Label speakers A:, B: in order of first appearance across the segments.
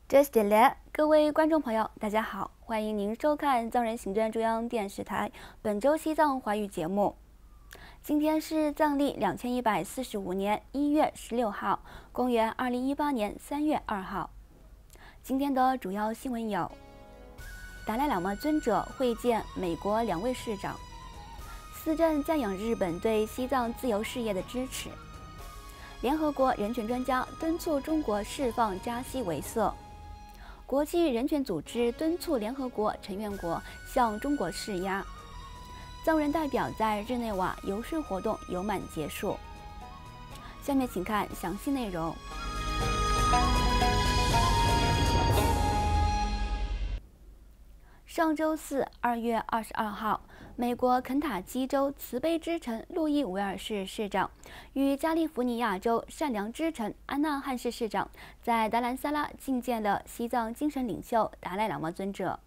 A: 这是点联，各位观众朋友，大家好，欢迎您收看藏人行政中央电视台本周西藏华语节目。今天是藏历2145年1月16号，公元2018年3月2号。今天的主要新闻有：达赖喇嘛尊者会见美国2位市长；司政赞扬日本对西藏自由事业的支持；联合国人权专家敦促中国释放扎西维瑟；国际人权组织敦促联合国成员国向中国施压；藏人代表在日内瓦游说活动圆满结束。下面请看详细内容。上周四2月22号，美国肯塔基州慈悲之城路易维尔市市长与加利福尼亚州善良之城安纳汉市市长在达兰萨拉觐见了西藏精神领袖达赖喇嘛尊者。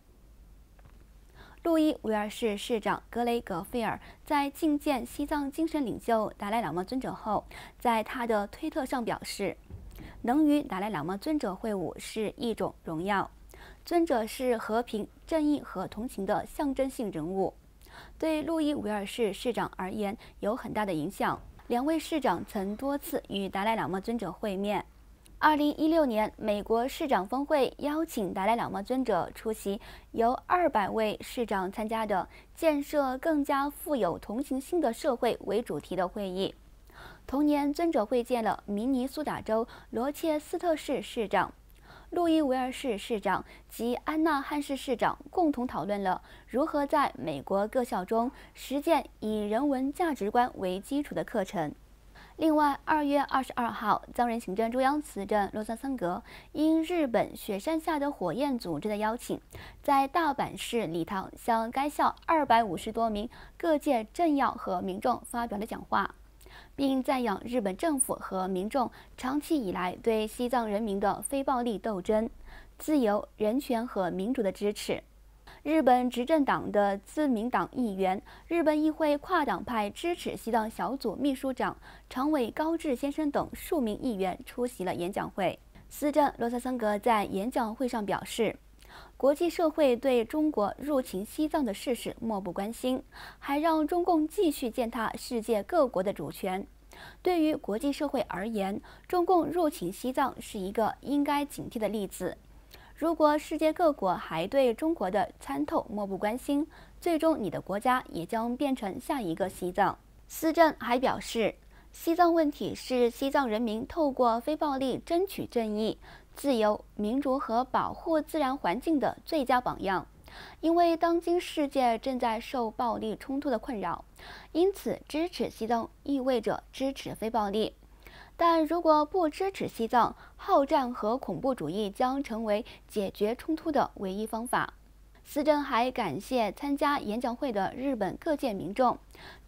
A: 路易维尔市市长格雷格费尔在觐见西藏精神领袖达赖喇嘛尊者后，在他的推特上表示，能与达赖喇嘛尊者会晤是一种荣耀。尊者是和平、正义和同情的象征性人物，对路易维尔市市长而言有很大的影响。2位市长曾多次与达赖喇嘛尊者会面。2016年，美国市长峰会邀请达赖喇嘛尊者出席由200位市长参加的“建设更加富有同情心的社会”为主题的会议。同年，尊者会见了明尼苏达州罗切斯特市市长。路易维尔市市长及安纳汉市市长共同讨论了如何在美国各校中实践以人文价值观为基础的课程。另外，2月22号，藏人行政中央司政洛萨桑格因日本雪山下的火焰组织的邀请，在大阪市礼堂向该校250多名各界政要和民众发表了讲话，并赞扬日本政府和民众长期以来对西藏人民的非暴力斗争、自由、人权和民主的支持。日本执政党的自民党议员、日本议会跨党派支持西藏小组秘书长长尾高志先生等数名议员出席了演讲会。司政洛萨桑格在演讲会上表示，国际社会对中国入侵西藏的事实漠不关心，还让中共继续践踏世界各国的主权。对于国际社会而言，中共入侵西藏是一个应该警惕的例子。如果世界各国还对中国的参透漠不关心，最终你的国家也将变成下一个西藏。司政还表示，西藏问题是西藏人民透过非暴力争取正义、自由、民主和保护自然环境的最佳榜样。因为当今世界正在受暴力冲突的困扰，因此支持西藏意味着支持非暴力。但如果不支持西藏，好战和恐怖主义将成为解决冲突的唯一方法。司政还感谢参加演讲会的日本各界民众，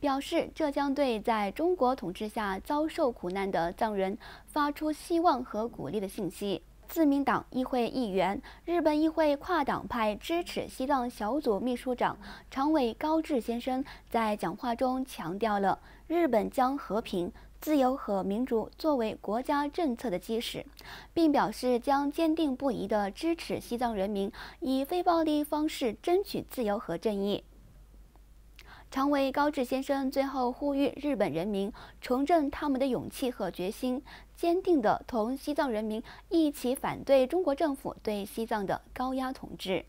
A: 表示这将对在中国统治下遭受苦难的藏人发出希望和鼓励的信息。自民党议会议员、日本议会跨党派支持西藏小组秘书长长尾高志先生在讲话中强调了日本将和平、自由和民主作为国家政策的基石，并表示将坚定不移地支持西藏人民以非暴力方式争取自由和正义。长尾高志先生最后呼吁日本人民重振他们的勇气和决心，坚定地同西藏人民一起反对中国政府对西藏的高压统治。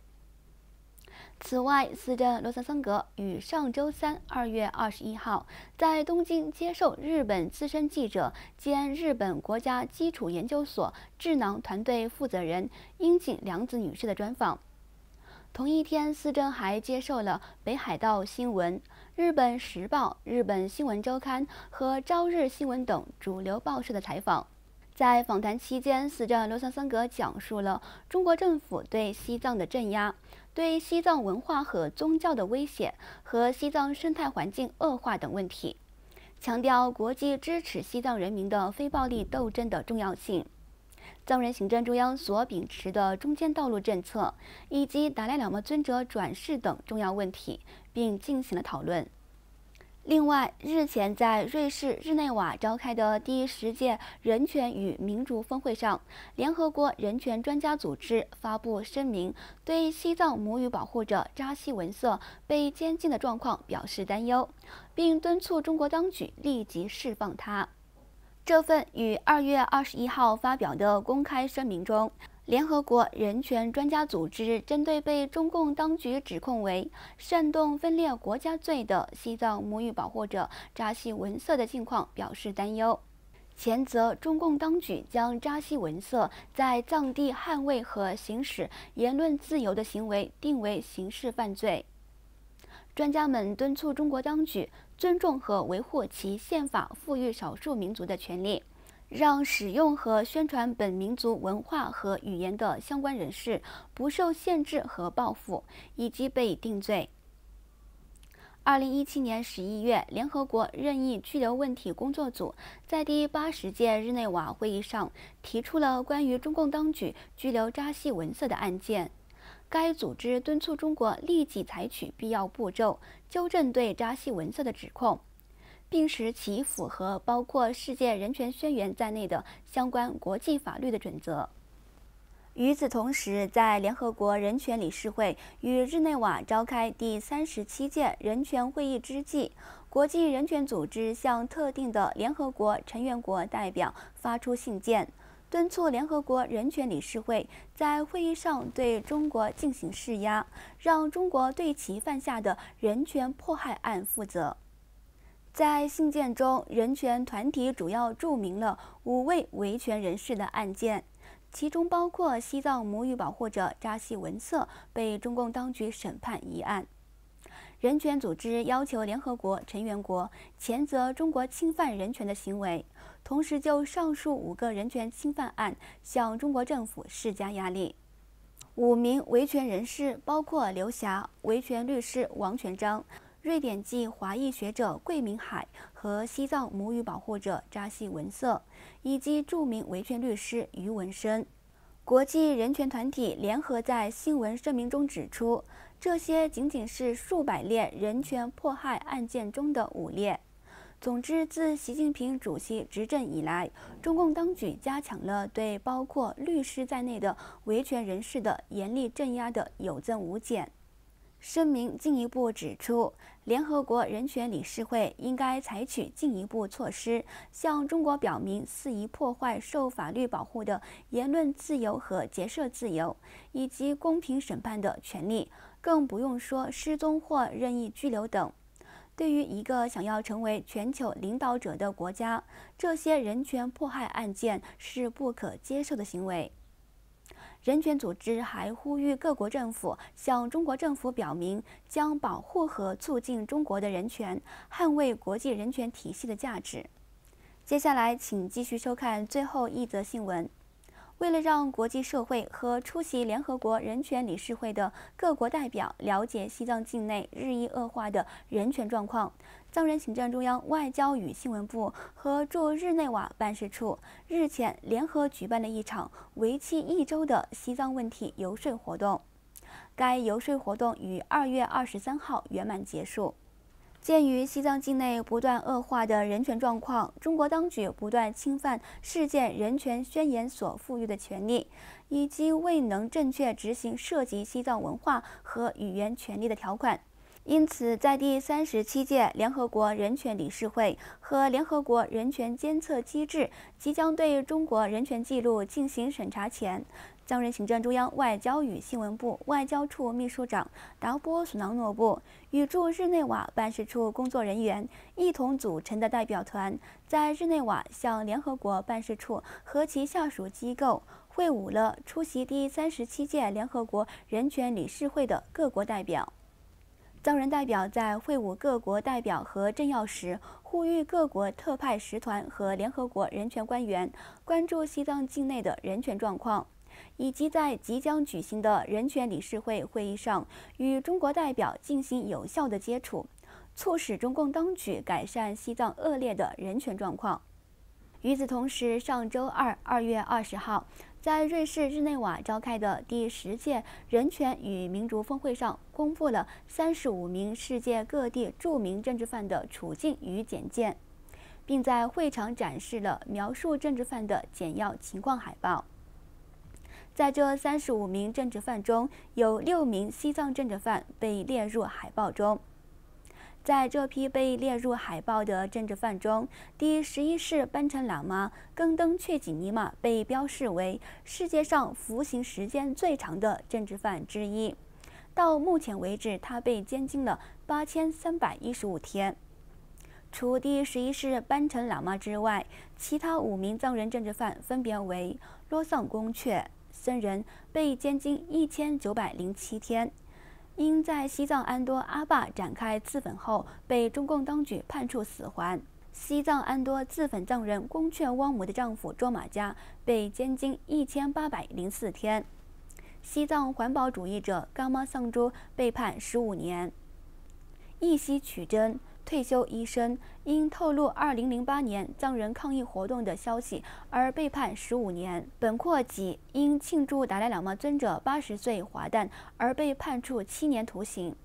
A: 此外，司政洛萨桑格于上周三2月21号在东京接受日本资深记者兼日本国家基础研究所智囊团队负责人樱井良子女士的专访。同一天，司政还接受了北海道新闻、日本时报、日本新闻周刊和朝日新闻等主流报社的采访。在访谈期间，司政洛萨桑格讲述了中国政府对西藏的镇压、对西藏文化和宗教的威胁和西藏生态环境恶化等问题，强调国际支持西藏人民的非暴力斗争的重要性。藏人行政中央所秉持的中间道路政策，以及达赖喇嘛尊者转世等重要问题，并进行了讨论。另外，日前在瑞士日内瓦召开的第10届人权与民主峰会上，联合国人权专家组织发布声明，对西藏母语保护者扎西文瑟被监禁的状况表示担忧，并敦促中国当局立即释放他。这份于2月21号发表的公开声明中，联合国人权专家组织针对被中共当局指控为煽动分裂国家罪的西藏母语保护者扎西文瑟的境况表示担忧，谴责中共当局将扎西文瑟在藏地捍卫和行使言论自由的行为定为刑事犯罪。专家们敦促中国当局尊重和维护其宪法赋予少数民族的权利，让使用和宣传本民族文化和语言的相关人士不受限制和报复，以及被定罪。2017年11月，联合国任意拘留问题工作组在第80届日内瓦会议上提出了关于中共当局拘留扎西文瑟的案件。该组织敦促中国立即采取必要步骤，纠正对扎西文瑟的指控，并使其符合包括世界人权宣言在内的相关国际法律的准则。与此同时，在联合国人权理事会与日内瓦召开第37届人权会议之际，国际人权组织向特定的联合国成员国代表发出信件，敦促联合国人权理事会在会议上对中国进行施压，让中国对其犯下的人权迫害案负责。在信件中，人权团体主要注明了5位维权人士的案件，其中包括西藏母语保护者扎西文瑟被中共当局审判一案。人权组织要求联合国成员国谴责中国侵犯人权的行为，同时就上述5个人权侵犯案向中国政府施加压力。5名维权人士包括刘霞、维权律师王全璋、瑞典籍华裔学者桂明海和西藏母语保护者扎西文瑟，以及著名维权律师于文生。国际人权团体联合在新闻声明中指出，这些仅仅是数百列人权迫害案件中的5列。总之，自习近平主席执政以来，中共当局加强了对包括律师在内的维权人士的严厉镇压的有增无减。声明进一步指出，联合国人权理事会应该采取进一步措施，向中国表明肆意破坏受法律保护的言论自由和结社自由，以及公平审判的权利，更不用说失踪或任意拘留等。对于一个想要成为全球领导者的国家，这些人权迫害案件是不可接受的行为。人权组织还呼吁各国政府向中国政府表明将保护和促进中国的人权，捍卫国际人权体系的价值。接下来，请继续收看最后一则新闻。为了让国际社会和出席联合国人权理事会的各国代表了解西藏境内日益恶化的人权状况，藏人行政中央外交与新闻部和驻日内瓦办事处日前联合举办了一场为期1周的西藏问题游说活动。该游说活动于2月23号圆满结束。鉴于西藏境内不断恶化的人权状况，中国当局不断侵犯世界人权宣言所赋予的权利，以及未能正确执行涉及西藏文化和语言权利的条款。因此，在第37届联合国人权理事会和联合国人权监测机制即将对中国人权记录进行审查前，藏人行政中央外交与新闻部外交处秘书长达波苏囊诺布与驻日内瓦办事处工作人员一同组成的代表团，在日内瓦向联合国办事处和其下属机构会晤了出席第37届联合国人权理事会的各国代表。藏人代表在会晤各国代表和政要时，呼吁各国特派使团和联合国人权官员关注西藏境内的人权状况，以及在即将举行的人权理事会会议上与中国代表进行有效的接触，促使中共当局改善西藏恶劣的人权状况。与此同时，上周二，2月20号，在瑞士日内瓦召开的第10届人权与民主峰会上，公布了35名世界各地著名政治犯的处境与简介，并在会场展示了描述政治犯的简要情况海报。在这35名政治犯中，有6名西藏政治犯被列入海报中。在这批被列入海报的政治犯中，第11世班禅喇嘛更登却吉尼玛被标示为世界上服刑时间最长的政治犯之一。到目前为止，他被监禁了8315天。除第11世班禅喇嘛之外，其他5名藏人政治犯分别为洛桑公雀僧人，被监禁1907天。因在西藏安多阿坝展开自焚后，被中共当局判处死缓。西藏安多自焚藏人公雀汪姆的丈夫卓玛加被监禁1804天。西藏环保主义者噶玛桑珠被判15年。义西曲珍退休医生因透露2008年藏人抗议活动的消息而被判15年。本阔吉因庆祝达赖喇嘛尊者80岁华诞而被判处7年徒刑。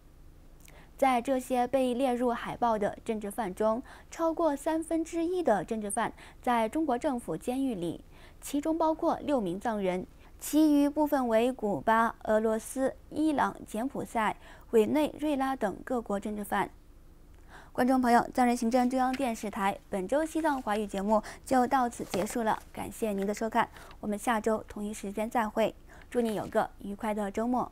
A: 在这些被列入海报的政治犯中，超过1/3的政治犯在中国政府监狱里，其中包括6名藏人，其余部分为古巴、俄罗斯、伊朗、柬埔寨、委内瑞拉等各国政治犯。观众朋友，藏人行政中央电视台本周西藏华语节目就到此结束了，感谢您的收看，我们下周同一时间再会，祝你有个愉快的周末。